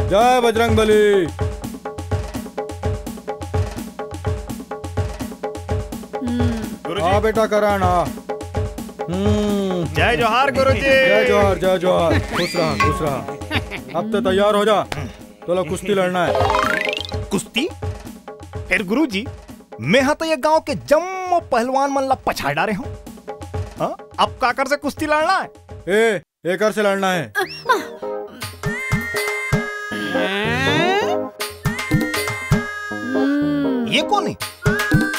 जय बजरंगबली। हाँ बेटा कराना। जय जोहार गुरुजी। जय जोहार जय जोहार। खुश रहा खुश रहा। अब तो तैयार हो जा, चलो कुश्ती लड़ना है। कुश्ती? फिर गुरुजी मैं हाँ तो ये गांव के जम्मो पहलवान मन ला पछाड़ डाले हूँ। हाँ? अब काकर से कुश्ती लड़ना है? एकर से लड़ना है। ये कौन है?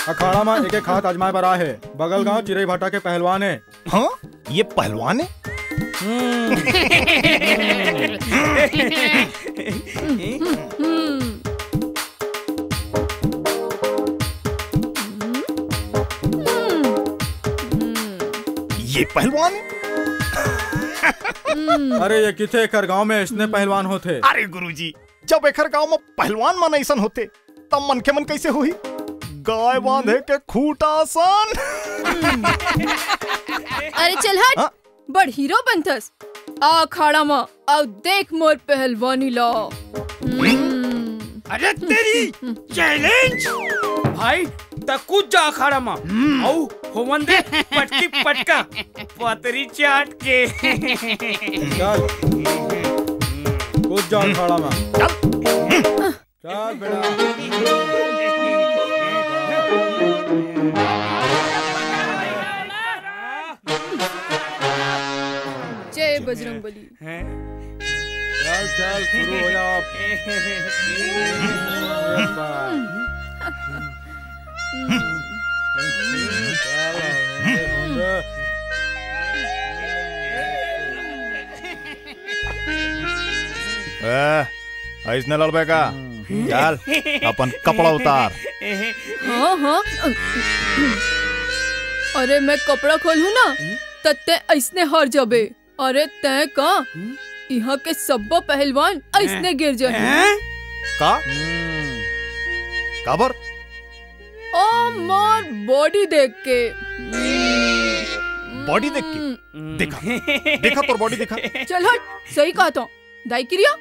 अखाड़ा में एक एक हाथ आजमाए बरा है। बगल गांव चिरई भाटा के पहलवान है। हाँ? ये पहलवान है? ये पहलवान है? अरे ये किथे एकर गांव में इसने पहलवान होते। अरे गुरुजी जब एकर गांव में पहलवान मन ऐसन होते तब मन के मन कैसे हुई? गाय बांधे के खूटा सन। अरे चल हट, बड़ हीरो बनथस। आ अखाड़ा में आओ देख मोर पहलवानी ला। अरे तेरी चैलेंज भाई तकुज जा अखाड़ा में आओ होमन दे पटकी पटका पतरी चाट के। चल कूद जा अखाड़ा में। चल बेटा। जय बजरंगबली। चल चल शुरू हो जा। ऐसने लड़बे का? चल अपन कपड़ा उतार। हाँ हाँ। अरे मैं कपड़ा खोलूं ना तत्ते ऐसने हार जाबे। अरे तय का यहाँ के सब्बो पहलवान ऐसने गिर जाए। का? काबर? ओ मोर बॉडी देख के। बॉडी देख के? देखा देखा तोर बॉडी देखा। चल हट, सही कहा था दाई क्रिया।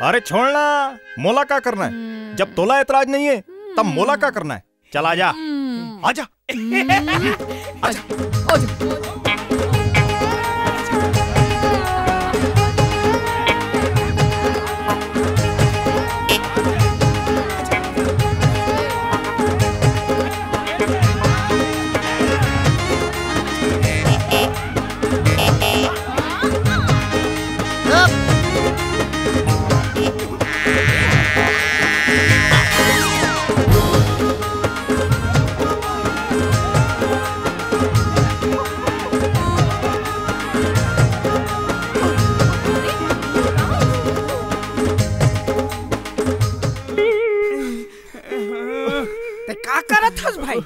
अरे छोड़ना, मोला क्या करना है? जब तोला एतराज नहीं है तब मोला क्या करना है? चल आजा आजा आजा। भाई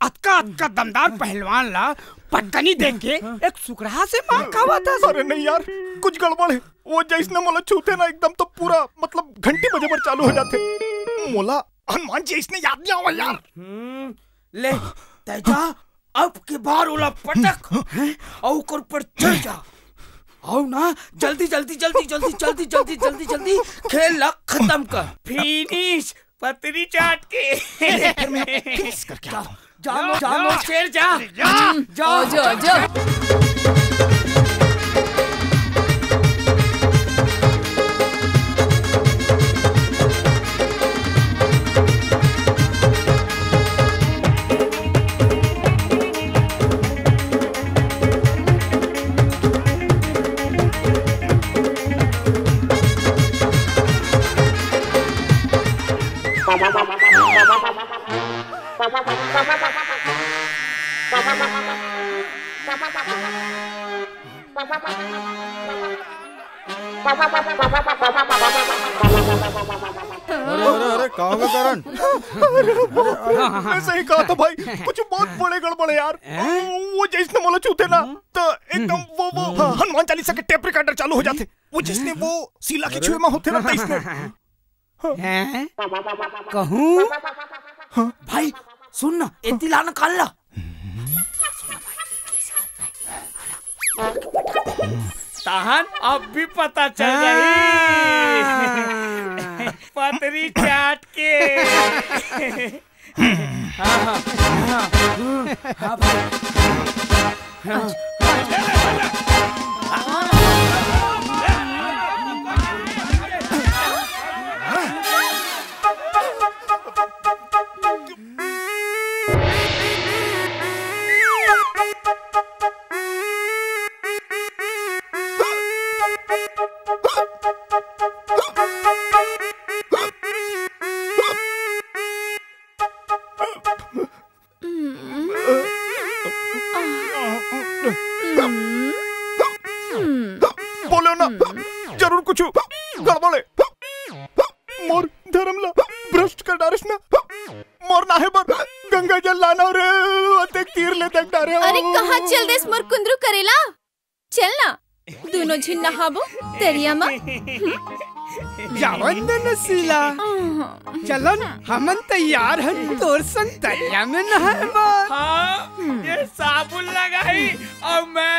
अतका दमदार पहलवान ला पटकनी देख के एक सुकरा से मांग खावा था। अरे नहीं यार कुछ गड़बड़ है। वो जैसने मोला छूते ना एकदम तो पूरा मतलब घंटी बजे पर चालू हो जाते। मोला हनुमान जी इसने याद नहीं आवा यार। ले तेजा अब के बार ओला पटक और कर पर चढ़ जा। आओ ना जल्दी जल्दी जल्दी जल्दी जल्दी जल्दी जल्दी जल्दी खेल ला खत्म कर। फिनिश पतरी चाट के। फिर मैं फिनिश करके आता हूँ। जाओ जाओ शेर जा जाओ जाओ जाओ। अरे कहाँ का करण? मैं सही कहा था भाई, कुछ बहुत बड़े गड़बड़ है यार। वो जिसने मोला छूते ना तो एकदम वो हनुमान चालीसा के टेप रिकॉर्डर चालू हो जाते। वो जिसने वो सीला के छुए में होते ना इसने कहूँ भाई सुन ना इतनी लाना काल ला। तहन अब भी पता चल गई पतरी चाट के। हाँ भाई बोलो ना, जरूर कुछ गड़बड़े। मोर धर्म ला भ्रष्ट कर डारिस ना, मोर नाहे पर गंगा जल लाना और अतेक तीर ले तक डारे। अरे कहाँ चल देस मोर कुंदरू करेला, चल ना दोनों झिन नहाबो तेरिया में। जावन दे नसीला, चलन हमन तैयार हन तोर संग तैया में नहाबा। हाँ, ये साबुन लगाई और मैं